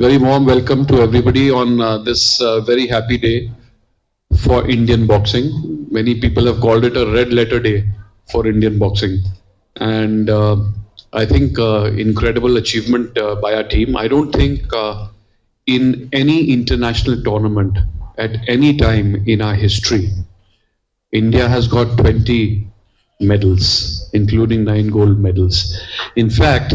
Very warm welcome to everybody on this very happy day for Indian boxing. Many people have called it a red letter day for Indian boxing. And I think incredible achievement by our team. I don't think in any international tournament at any time in our history, India has got 20 medals, including 9 gold medals. In fact,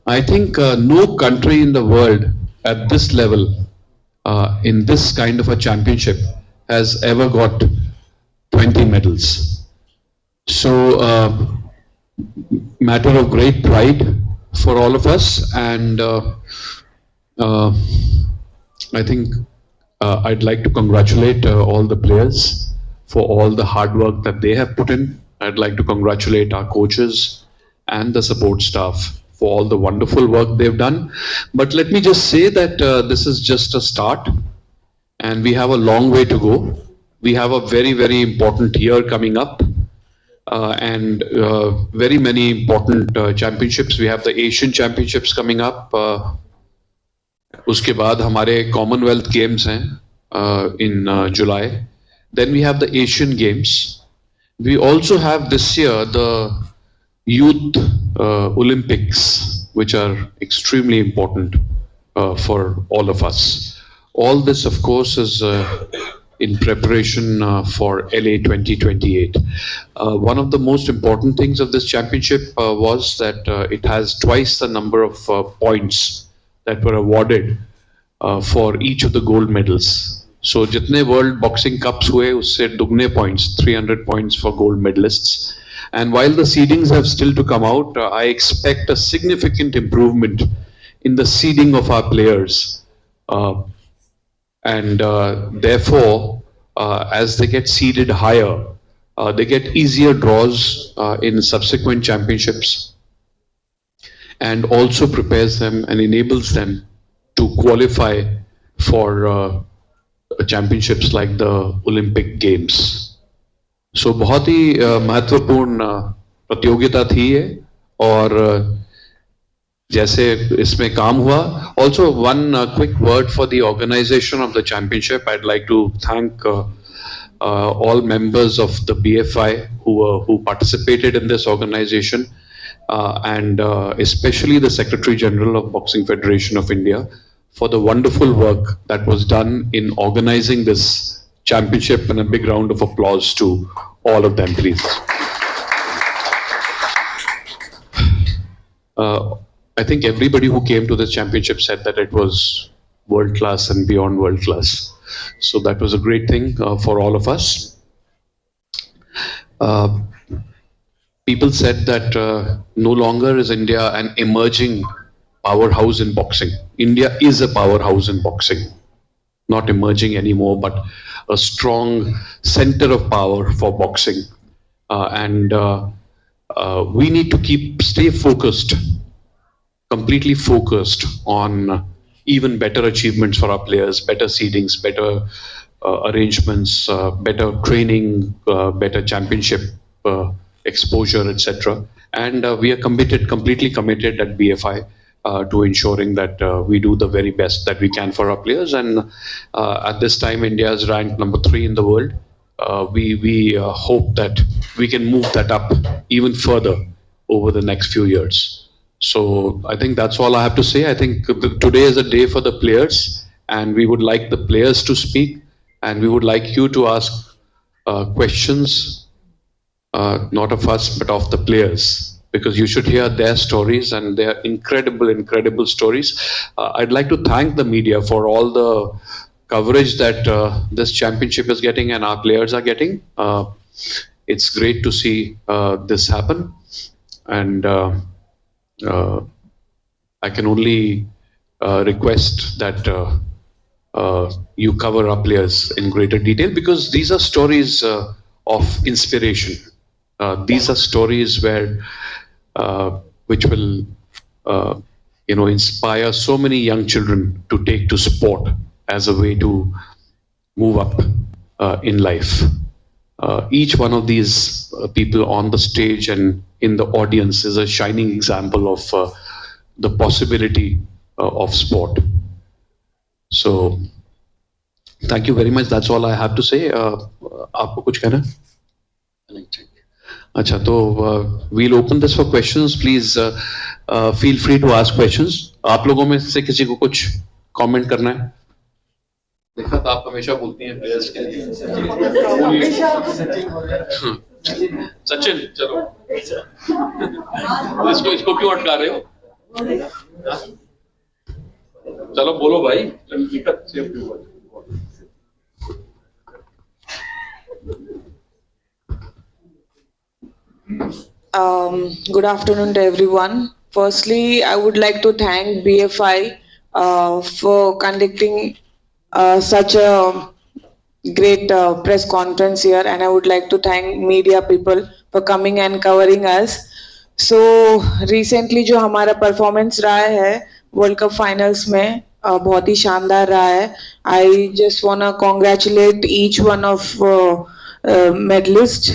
I think no country in the world at this level, in this kind of a championship, has ever got 20 medals. So, matter of great pride for all of us, and I think I'd like to congratulate all the players for all the hard work that they have put in. I'd like to congratulate our coaches and the support staff for all the wonderful work they've done. But let me just say that this is just a start and we have a long way to go. We have a very, very important year coming up and very many important championships. We have the Asian Championships coming up. उसके बाद हमारे Commonwealth Games हैं in July. Then we have the Asian Games. We also have this year the Youth Olympics, which are extremely important for all of us. All this, of course, is in preparation for LA 2028. One of the most important things of this championship was that it has twice the number of points that were awarded for each of the gold medals. So, जितने World Boxing Cups हुए, उससे दुगने points, 300 points for gold medalists. And while the seedings have still to come out, I expect a significant improvement in the seeding of our players. Therefore, as they get seeded higher, they get easier draws in subsequent championships and also prepares them and enables them to qualify for championships like the Olympic Games. So बहुत ही महत्वपूर्ण प्रतियोगिता थी ये और जैसे इसमें काम हुआ. Also one quick word for the organization of the championship. I'd like to thank all members of the BFI who participated in this organization and especially the Secretary General of Boxing Federation of India for the wonderful work that was done in organizing this championship, and a big round of applause to all of them, please. I think everybody who came to this championship said that it was world class and beyond world class. So that was a great thing for all of us. People said that no longer is India an emerging powerhouse in boxing. India is a powerhouse in boxing. Not emerging anymore, but a strong center of power for boxing. We need to stay focused, completely focused on even better achievements for our players, better seedings, better arrangements, better training, better championship exposure, etc. And we are completely committed at BFI to ensuring that we do the very best that we can for our players. And at this time, India is ranked number 3 in the world. We hope that we can move that up even further over the next few years. So I think that's all I have to say. I think today is a day for the players, and we would like the players to speak, and we would like you to ask questions, not of us, but of the players, because you should hear their stories, and they're incredible stories. I'd like to thank the media for all the coverage that this championship is getting and our players are getting. It's great to see this happen, and I can only request that you cover our players in greater detail, because these are stories of inspiration. These are stories which will inspire so many young children to take to sport as a way to move up in life. each one of these people on the stage and in the audience is a shining example of the possibility of sport. So, thank you very much. That's all I have to say. आपको कुछ कहना है? अच्छा, तो we'll open this for questions. Please feel free to ask questions. आप लोगों में से किसी को कुछ comment करना है? देखा तो आप हमेशा बोलती हैं प्लेयर्स के लिए। सचिन, चलो। इसको क्यों अटका रहे हो? चलो बोलो भाई। Good afternoon to everyone. Firstly, I would like to thank BFI for conducting such a great press conference here, and I would like to thank media people for coming and covering us. So recently जो हमारा performance रहा है World Cup finals में बहुत ही शानदार रहा है. I just wanna congratulate each one of medalist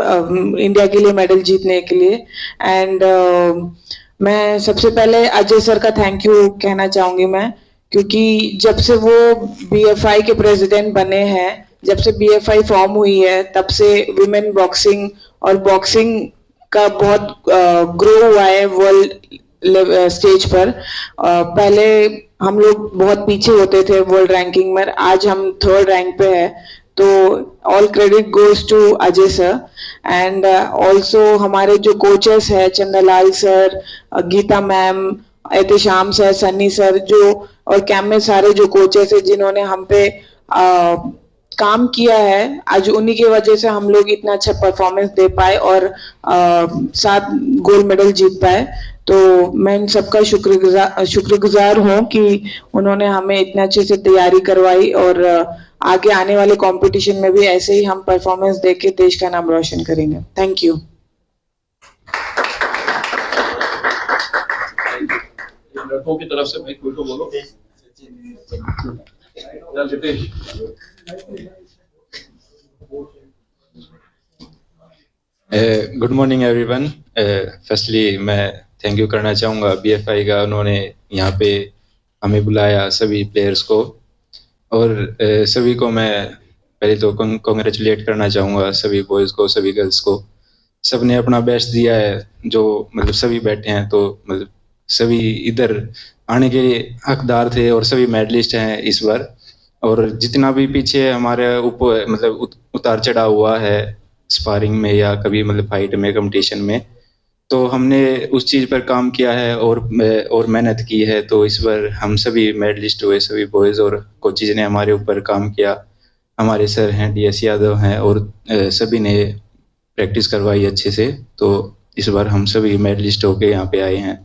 India के लिए मेडल जीतने के लिए. एंड मैं सबसे पहले अजय सर का थैंक यू कहना चाहूंगी मैं, क्योंकि जब से वो बीएफआई के प्रेसिडेंट बने हैं, जब से बीएफआई फॉर्म हुई है, तब से विमेन बॉक्सिंग और बॉक्सिंग का बहुत ग्रो हुआ है वर्ल्ड स्टेज पर. पहले हम लोग बहुत पीछे होते थे वर्ल्ड रैंकिंग में, आज हम 3rd रैंक पे है. तो all credit goes to Ajay sir. And also हमारे जो कोचेस है Chandralal sir, Geeta ma'am, Ehtesham sir, Sunny sir, जो और कैंप में सारे जो कोचेस है जिन्होंने हम पे काम किया है, आज उन्हीं की वजह से हम लोग इतना अच्छा परफॉर्मेंस दे पाए और 7 गोल्ड मेडल जीत पाए. तो मैं इन सबका शुक्रगुजार हूँ कि उन्होंने हमें इतने अच्छे से तैयारी करवाई और आगे आने वाले कंपटीशन में भी ऐसे ही हम परफॉर्मेंस देके देश का नाम रोशन करेंगे. Thank you. लड़कों की तरफ से भाई कोई तो बोलो. Good morning everyone. फर्स्टली मैं थैंक यू करना चाहूँगा बीएफआई का, उन्होंने यहाँ पे हमें बुलाया सभी प्लेयर्स को, और सभी को मैं पहले तो कॉन्ग्रेचुलेट करना चाहूँगा, सभी बॉयज़ को, सभी गर्ल्स को. सब ने अपना बेस्ट दिया है, जो मतलब सभी बैठे हैं तो मतलब सभी इधर आने के हकदार थे और सभी मेडलिस्ट हैं इस बार. और जितना भी पीछे हमारे ऊपर मतलब उतार चढ़ाव हुआ है स्पारिंग में या कभी मतलब फाइट में, कंपटीशन में, तो हमने उस चीज़ पर काम किया है और मेहनत की है. तो इस बार हम सभी मेडलिस्ट हुए, सभी बॉयज़, और कोचेज ने हमारे ऊपर काम किया. हमारे सर हैं DS यादव हैं और सभी ने प्रैक्टिस करवाई अच्छे से. तो इस बार हम सभी मेडलिस्ट होके यहाँ पे आए हैं,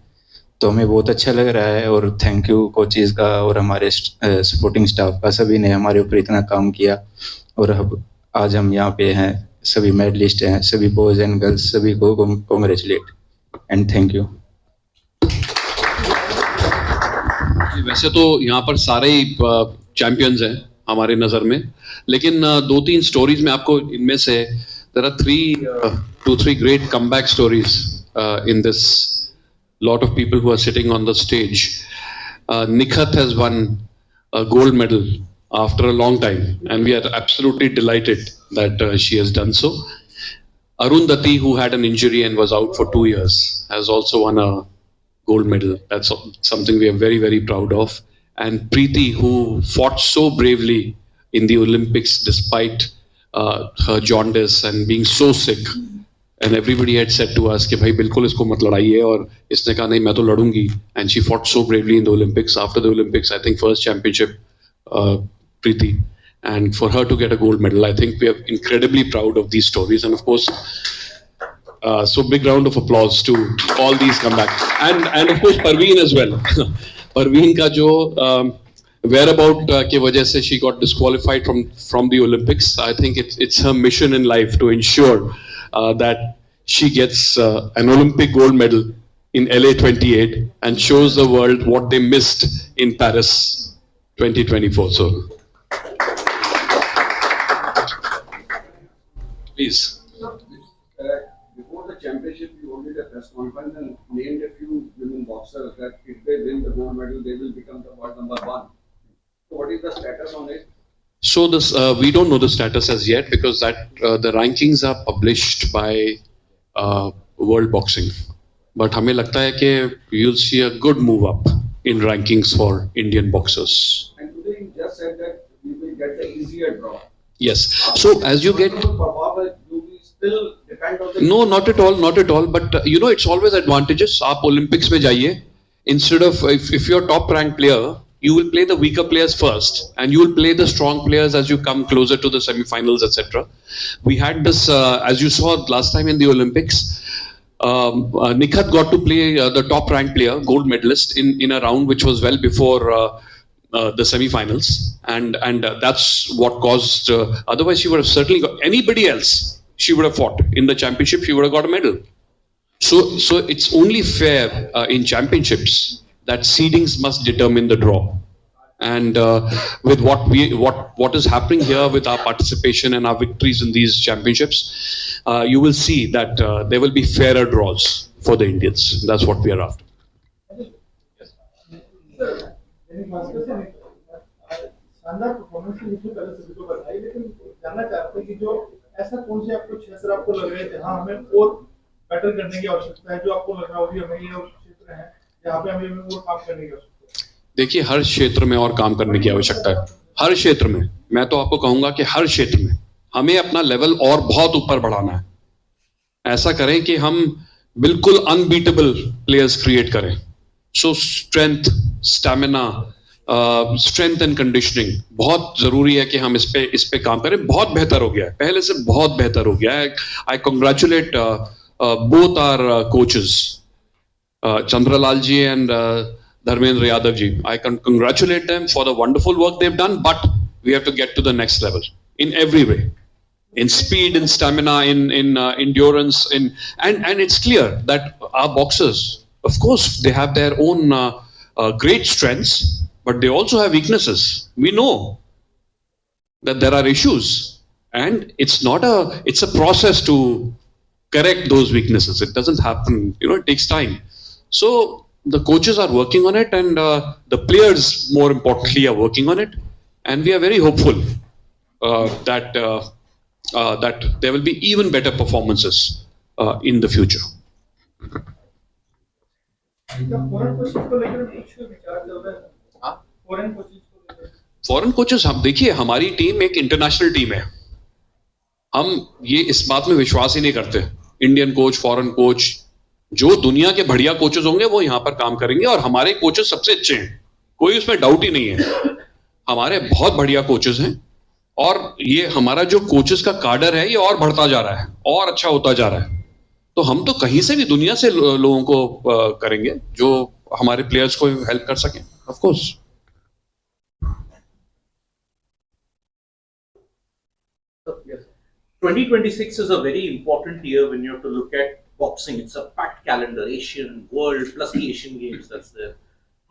तो हमें बहुत अच्छा लग रहा है. और थैंक यू कोचेज का और हमारे सपोर्टिंग स्टाफ का, सभी ने हमारे ऊपर इतना काम किया और अब आज हम यहाँ पे हैं, सभी मेडलिस्ट हैं, सभी बॉयज़ एंड गर्ल्स, सभी को कॉन्ग्रेचुलेट एंड थैंक यू. वैसे तो यहाँ पर सारे ही चैंपियंस हैं हमारे नज़र में, लेकिन 2-3 स्टोरीज में आपको इनमें से there are 2-3 great comeback stories in this lot of people who are sitting on the stage. Nikhat has won a gold medal after a long time, and we are absolutely delighted that she has done so. Arundhati, who had an injury and was out for 2 years, has also won a gold medal. That's something we are very, very proud of. And Preeti, who fought so bravely in the Olympics despite her jaundice and being so sick. And everybody had said to us कि भाई बिल्कुल इसको मत लड़ाइए, और इसने कहा नहीं मैं तो लड़ूंगी. And she fought so bravely in the Olympics. After the Olympics, I think first championship, Preeti, and for her to get a gold medal, I think we are incredibly proud of these stories. And of course, so big round of applause to all these comebacks, and of course Parveen as well. Parveen का जो whereabout के वजह से she got disqualified from the Olympics. I think it's her mission in life to ensure that she gets an Olympic gold medal in LA 28 and shows the world what they missed in Paris 2024. So Please. Before the championship, you only did a press conference and named a few women boxers that if they win the gold medal, they will become the world number one. So what is the status on it? So this we don't know the status as yet because that the rankings are published by World Boxing. But हमें लगता है कि you'll see a good move up in rankings for Indian boxers. And today you just said that you will get the easier draw. Yes. So as you get You will still depend on the. no, not at all, not at all. But you know, it's always advantageous. आप Olympics में जाइए. Instead of if you're a top ranked player, you will play the weaker players first, and you will play the strong players as you come closer to the semi-finals, etc. We had this, as you saw last time in the Olympics. Nikhat got to play the top ranked player, gold medalist, in a round which was well before the semi-finals, and that's what caused. Otherwise, she would have certainly got anybody else. She would have fought in the championship. She would have got a medal. So it's only fair in championships that seedings must determine the draw. And with what is happening here with our participation and our victories in these championships, you will see that there will be fairer draws for the Indians. That's what we are after. शानदार performance की मुझे पहले सभी को बताई, लेकिन जानना चाहते हैं कि जो ऐसा कौन से आपको क्षेत्र आपको लग रहे थे हाँ हमें और बेटर करने की आवश्यकता है, जो आपको लग रहा होगी हमें ये क्षेत्र है जहाँ पे हमें और काम करने की आवश्यकता है? देखिए, हर क्षेत्र में और काम करने की आवश्यकता है. हर क्षेत्र में, मैं तो आपको कहूंगा कि हर क्षेत्र में हमें अपना लेवल और बहुत ऊपर बढ़ाना है. ऐसा करें कि हम बिल्कुल अनबीटेबल प्लेयर्स क्रिएट करें. सो strength, stamina, strength and conditioning बहुत जरूरी है कि हम इस पे काम करें. बहुत बेहतर हो गया है, पहले से बहुत बेहतर हो गया है. I congratulate both our coaches, Chandralal ji and Dharmendra Yadav ji. I can congratulate them for the wonderful work they've done, but we have to get to the next level in every way, in speed, in stamina, in endurance, and it's clear that our boxers, of course, they have their own great strengths, but they also have weaknesses. We know that there are issues, and it's a process to correct those weaknesses. It doesn't happen, it takes time. So the coaches are working on it, and the players, more importantly, are working on it, and we are very hopeful that there will be even better performances in the future. Foreign coaches को लेकर कुछ विचार चल रहा है? Foreign coaches को लेकर foreign coaches, हम देखिए, हमारी टीम एक इंटरनेशनल टीम है. हम ये इस बात में विश्वास ही नहीं करते. इंडियन कोच, फॉरेन कोच, जो दुनिया के बढ़िया कोचेस होंगे वो यहाँ पर काम करेंगे, और हमारे कोचेस सबसे अच्छे हैं, कोई उसमें डाउट ही नहीं है. हमारे बहुत बढ़िया कोचेस हैं, और ये हमारा जो कोचेस का कार्डर है ये और बढ़ता जा रहा है और अच्छा होता जा रहा है. तो हम तो कहीं से भी दुनिया से लोगों को करेंगे जो हमारे प्लेयर्स को हेल्प कर सकें, of course. Yes. 2026 is a very important year when you have to look at boxing. It's a packed calendar, Asian, World, plus the Asian Games that's there.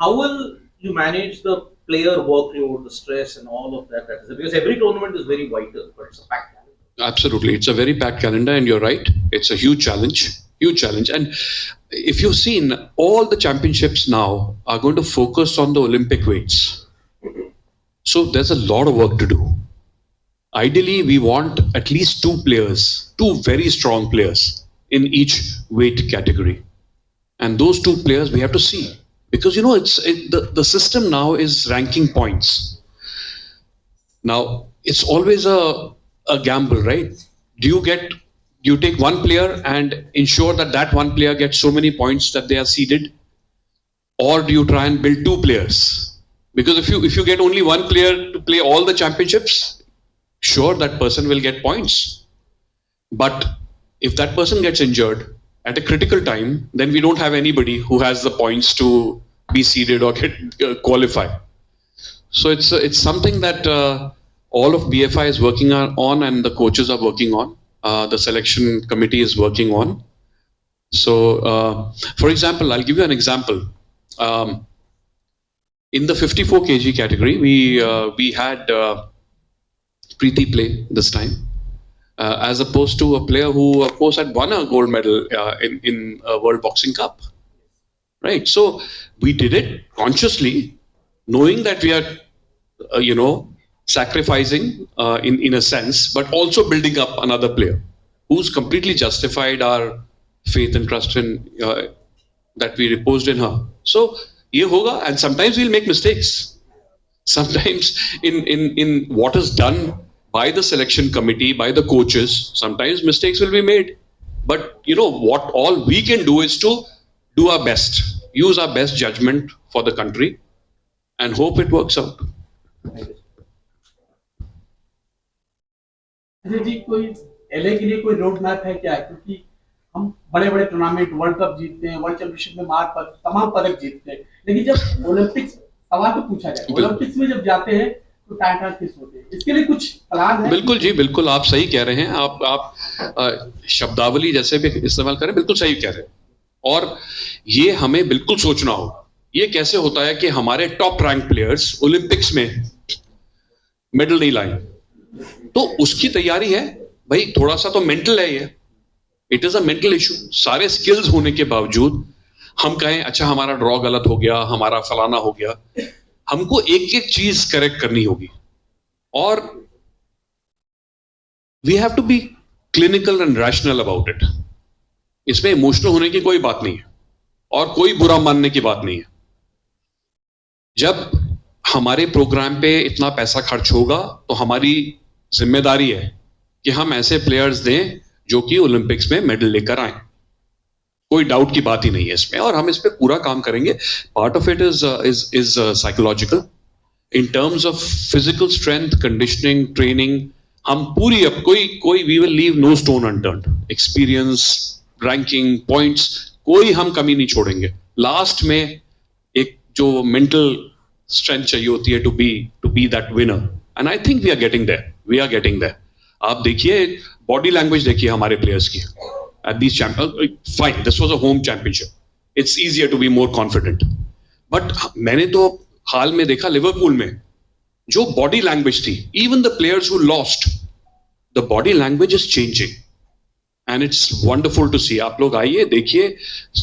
How will you manage the player workload, the stress and all of that? That is there? Because every tournament is very vital, but it's a packed calendar. Absolutely. It's a very packed calendar, and you're right. It's a huge challenge. And if you've seen, all the championships now are going to focus on the Olympic weights. So there's a lot of work to do. Ideally, we want at least two very strong players in each weight category. And those two players we have to see. Because, the system now is ranking points. Now, it's always a gamble, right? Do you take one player and ensure that one player gets so many points that they are seeded? Or do you try and build two players? Because if you get only one player to play all the championships, sure, that person will get points. But if that person gets injured at a critical time, then we don't have anybody who has the points to be seeded or qualify. So it's something that all of BFI is working on, and the coaches are working on. The selection committee is working on. So, for example, I'll give you an example. In the 54 kg category, we had Preeti play this time. as opposed to a player who, of course, had won a gold medal in a World Boxing Cup. Right? So we did it consciously, knowing that we are, sacrificing in a sense, but also building up another player who's completely justified our faith and trust in that we reposed in her. So ye hoga, and sometimes we'll make mistakes. Sometimes in what is done by the selection committee, by the coaches, sometimes mistakes will be made. But what all we can do is to do our best, use our best judgment for the country, and hope it works out. Ajay ji, कोई LA के लिए कोई road map है क्या? क्योंकि हम बड़े बड़े टूर्नामेंट, वर्ल्ड कप जीतते हैं, वर्ल्ड चैंपियनशिप में तमाम पदक जीतते हैं, लेकिन जब ओलंपिक्स, सवाल तो पूछा जाए, ओलंपिक्स में जब जाते हैं तो टाइम किस होते हैं, इसके लिए कुछ प्लान है? बिल्कुल जी, बिल्कुल आप सही कह रहे हैं। आप शब्दावली जैसे भी इस्तेमाल करें, बिल्कुल सही कह रहे हैं। और ये हमें बिल्कुल सोचना होगा, ये कैसे होता है कि हमारे टॉप रैंक प्लेयर्स ओलंपिक्स में मेडल नहीं लाए, तो उसकी तैयारी है भाई। थोड़ा सा तो मेंटल है ये, it is a mental issue. सारे स्किल्स होने के बावजूद हम कहें अच्छा हमारा ड्रॉ गलत हो गया, हमारा फलाना हो गया, हमको एक एक चीज करेक्ट करनी होगी। और we have to be clinical and rational about it. इसमें इमोशनल होने की कोई बात नहीं है और कोई बुरा मानने की बात नहीं है। जब हमारे प्रोग्राम पे इतना पैसा खर्च होगा तो हमारी जिम्मेदारी है कि हम ऐसे प्लेयर्स दें जो कि ओलंपिक्स में मेडल लेकर आए। कोई डाउट की बात ही नहीं है इसमें, और हम इस पे पूरा काम करेंगे। Part of it is psychological, in terms of physical strength, conditioning, training. हम पूरी अब कोई we will leave no stone unturned. Experience, ranking, points, कोई हम कमी नहीं छोड़ेंगे। लास्ट में एक जो मेंटल स्ट्रेंथ चाहिए होती है to be that winner, and I think we are getting there. आप देखिए बॉडी लैंग्वेज देखिए हमारे प्लेयर्स की at these fine, this was a home championship, it's easier to be more confident, but मैंने तो हाल में देखा लिवरपूल में जो बॉडी लैंग्वेज थी, even the players who lost, the body language is changing and it's wonderful to see. आप लोग आइए देखिए,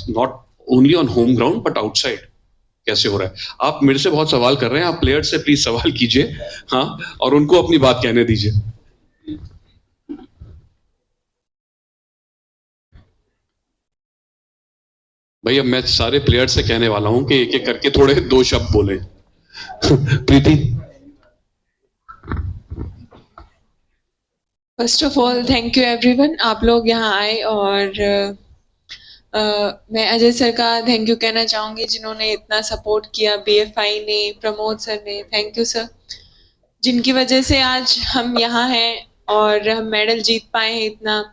not only on home ground but outside कैसे हो रहा है। आप मेरे से बहुत सवाल कर रहे हैं, आप प्लेयर से प्लीज सवाल कीजिए, हाँ, और उनको अपनी बात कहने दीजिए। भाई अब मैं सारे प्लेयर से कहने वाला हूं कि एक एक करके थोड़े दो शब्द बोले। Preeti. First of all thank you everyone, आप लोग यहाँ आए, और मैं अजय सर का थैंक यू कहना चाहूँगी जिन्होंने इतना सपोर्ट किया, बीएफआई ने, प्रमोद सर ने, थैंक यू सर, जिनकी वजह से आज हम यहाँ हैं और हम मेडल जीत पाए हैं इतना।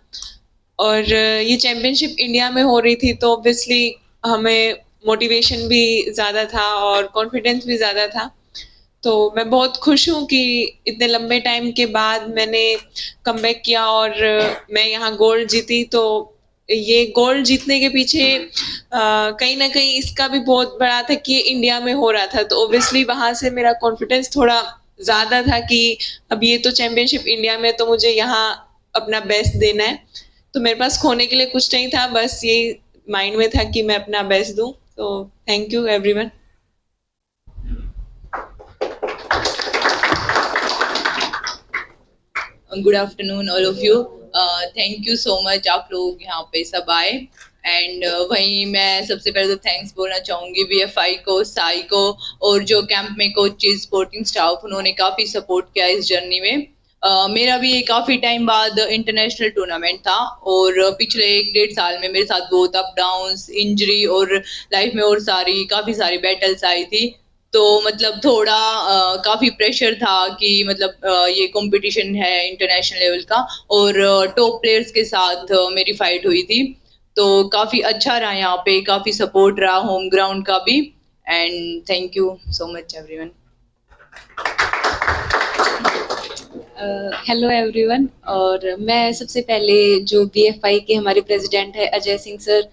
और ये चैम्पियनशिप इंडिया में हो रही थी तो ऑब्वियसली हमें मोटिवेशन भी ज़्यादा था और कॉन्फिडेंस भी ज़्यादा था। तो मैं बहुत खुश हूँ कि इतने लंबे टाइम के बाद मैंने कमबैक किया और मैं यहाँ गोल्ड जीती। तो ये गोल्ड जीतने के पीछे कहीं ना कहीं इसका भी बहुत बड़ा था कि इंडिया में हो रहा था, तो ऑब्वियसली वहाँ से मेरा कॉन्फिडेंस थोड़ा ज़्यादा था कि अब ये तो चैम्पियनशिप इंडिया में, तो मुझे यहाँ अपना बेस्ट देना है। तो मेरे पास खोने के लिए कुछ नहीं था, बस ये माइंड में था कि मैं अपना बेस्ट दूं। तो thank you everyone. Good afternoon all of you, thank you so much आप लोग यहाँ पे सब आए। एंड वहीं मैं सबसे पहले तो थैंक्स बोलना चाहूँगी बीएफआई को, साई को, और जो कैंप में कोचेज, स्पोर्टिंग स्टाफ, उन्होंने काफ़ी सपोर्ट किया इस जर्नी में। मेरा भी ये काफ़ी टाइम बाद इंटरनेशनल टूर्नामेंट था और पिछले 1-1.5 साल में मेरे साथ बहुत अप डाउन्स, इंजरी और लाइफ में और काफ़ी सारी बैटल्स आई थी। तो मतलब थोड़ा काफ़ी प्रेशर था कि मतलब ये कंपटीशन है इंटरनेशनल लेवल का और टॉप प्लेयर्स के साथ मेरी फाइट हुई थी। तो काफ़ी अच्छा रहा यहाँ पे, काफ़ी सपोर्ट रहा होम ग्राउंड का भी। And thank you so much everyone. Hello everyone, और मैं सबसे पहले जो बीएफआई के हमारे प्रेसिडेंट है अजय सिंह सर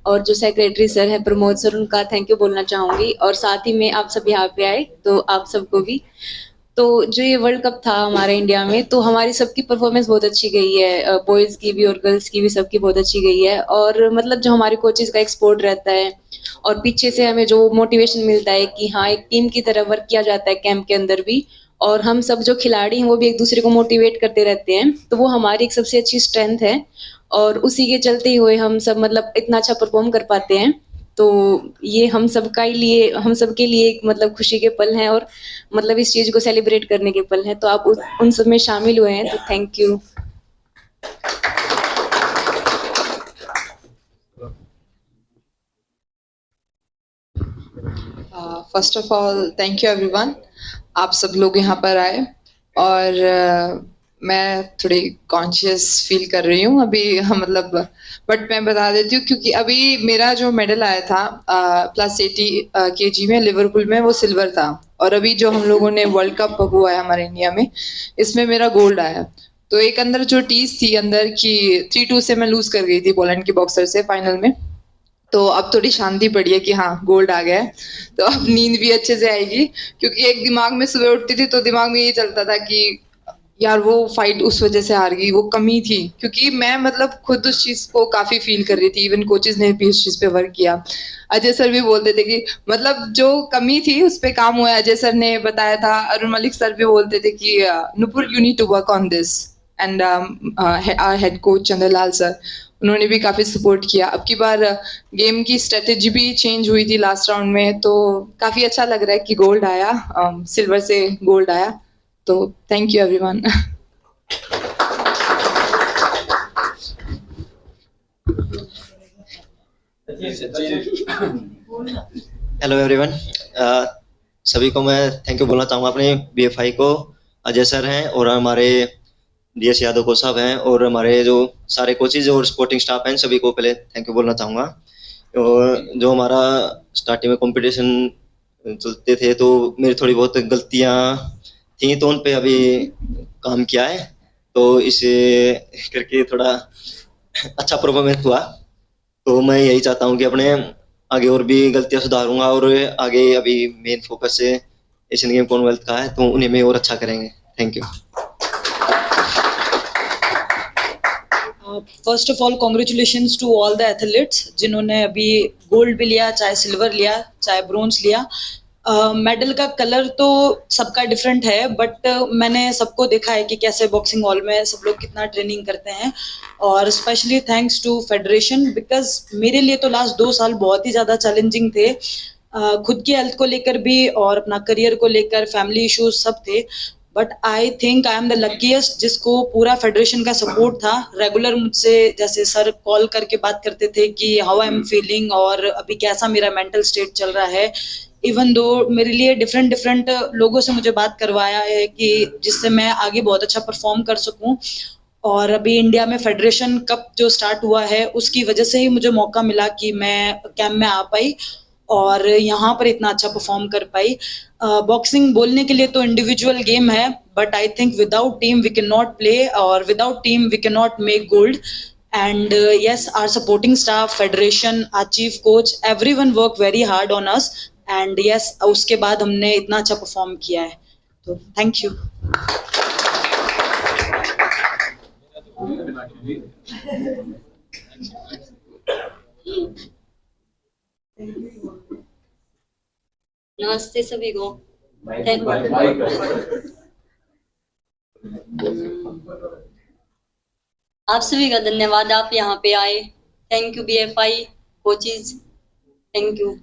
और जो सेक्रेटरी सर है प्रमोद सर, उनका थैंक यू बोलना चाहूँगी। और साथ ही में आप सब यहाँ पे आए तो आप सबको भी। तो जो ये वर्ल्ड कप था हमारे इंडिया में, तो हमारी सबकी परफॉर्मेंस बहुत अच्छी गई है, बॉयज़ की भी और गर्ल्स की भी, सबकी बहुत अच्छी गई है। और मतलब जो हमारे कोचेज़ का एक सपोर्ट रहता है और पीछे से हमें जो मोटिवेशन मिलता है कि हाँ, एक टीम की तरह वर्क किया जाता है कैंप के अंदर भी, और हम सब जो खिलाड़ी हैं वो भी एक दूसरे को मोटिवेट करते रहते हैं, तो वो हमारी एक सबसे अच्छी स्ट्रेंथ है और उसी के चलते हुए हम सब मतलब इतना अच्छा परफॉर्म कर पाते हैं। तो ये हम सबके लिए एक मतलब खुशी के पल हैं और मतलब इस चीज को सेलिब्रेट करने के पल हैं। तो आप उन सब में शामिल हुए हैं, तो thank you. First of all thank you everyone, आप सब लोग यहाँ पर आए और मैं थोड़ी कॉन्शियस फील कर रही हूँ अभी, मतलब बट मैं बता देती हूँ क्योंकि अभी मेरा जो मेडल आया था +80 kg में लिवरपूल में, वो सिल्वर था, और अभी जो हम लोगों ने वर्ल्ड कप हुआ है हमारे इंडिया में, इसमें मेरा गोल्ड आया। तो एक अंदर जो टीज थी अंदर की, 3-2 से मैं लूज कर गई थी पोलैंड की बॉक्सर से फाइनल में, तो अब थोड़ी शांति पड़ी है कि हाँ गोल्ड आ गया है, तो अब नींद भी अच्छे से आएगी। क्योंकि एक दिमाग में सुबह उठती थी तो दिमाग में ये चलता था कि यार वो फाइट उस वजह से हार गई, वो कमी थी, क्योंकि मैं मतलब खुद उस चीज को काफी फील कर रही थी, इवन कोचेस ने भी उस चीज पे वर्क किया। अजय सर भी बोलते थे कि मतलब जो कमी थी उस पे काम हुआ है, अजय सर ने बताया था, अरुण मलिक सर भी बोलते थे कि Nupur you need to work on this, and our head coach Chandralal sir, उन्होंने भी काफी सपोर्ट किया। अब की बार गेम की स्ट्रेटेजी भी चेंज हुई थी लास्ट राउंड में, तो काफी अच्छा लग रहा है कि गोल्ड आया, सिल्वर से गोल्ड आया, तो thank you everyone. Hello everyone, सभी को मैं थैंक यू बोलना चाहूँगा। अपने BFI को अजय सर हैं और हमारे DS यादव को साहब हैं और हमारे जो सारे कोचेज और सपोर्टिंग स्टाफ हैं, सभी को पहले थैंक यू बोलना चाहूँगा। और जो हमारा स्टार्टिंग में कंपटीशन चलते थे तो मेरी थोड़ी बहुत गलतियाँ थी, तो उन पे अभी काम किया है, तो इसे करके थोड़ा अच्छा परफॉर्मेंस हुआ। तो मैं यही चाहता हूँ कि अपने आगे और भी गलतियाँ सुधारूंगा और आगे अभी मेन फोकस है एशियन गेम कॉमनवेल्थ का है, तो उन्हें में और अच्छा करेंगे। Thank you. First of all congratulations to all the athletes जिन्होंने अभी गोल्ड भी लिया, चाहे सिल्वर लिया, चाहे ब्रोंज लिया। मेडल का कलर तो सबका डिफरेंट है, बट मैंने सबको देखा है कि कैसे बॉक्सिंग हॉल में सब लोग कितना ट्रेनिंग करते हैं, और specially thanks to federation, because मेरे लिए तो लास्ट 2 साल बहुत ही ज़्यादा चैलेंजिंग थे, खुद की हेल्थ को लेकर भी और अपना करियर को लेकर, फैमिली इश्यूज सब थे। But I think I am the luckiest जिसको पूरा फेडरेशन का सपोर्ट था। रेगुलर मुझसे जैसे सर कॉल करके बात करते थे कि हाउ आई एम फीलिंग और अभी कैसा मेरा मेंटल स्टेट चल रहा है। इवन दो मेरे लिए डिफरेंट लोगों से मुझे बात करवाया है कि जिससे मैं आगे बहुत अच्छा परफॉर्म कर सकूं। और अभी इंडिया में फेडरेशन कप जो स्टार्ट हुआ है उसकी वजह से ही मुझे मौका मिला कि मैं कैंप में आ पाई और यहाँ पर इतना अच्छा परफॉर्म कर पाई। बॉक्सिंग बोलने के लिए तो इंडिविजुअल गेम है, but I think without team we can not play और without team we can not make gold. And yes, our supporting staff, federation, our chief coach, everyone worked very hard on us, and yes, उसके बाद हमने इतना अच्छा perform किया है, तो thank you. नमस्ते सभी को। आप सभी का धन्यवाद, आप यहाँ पे आए। Thank you BFI coaches, thank you.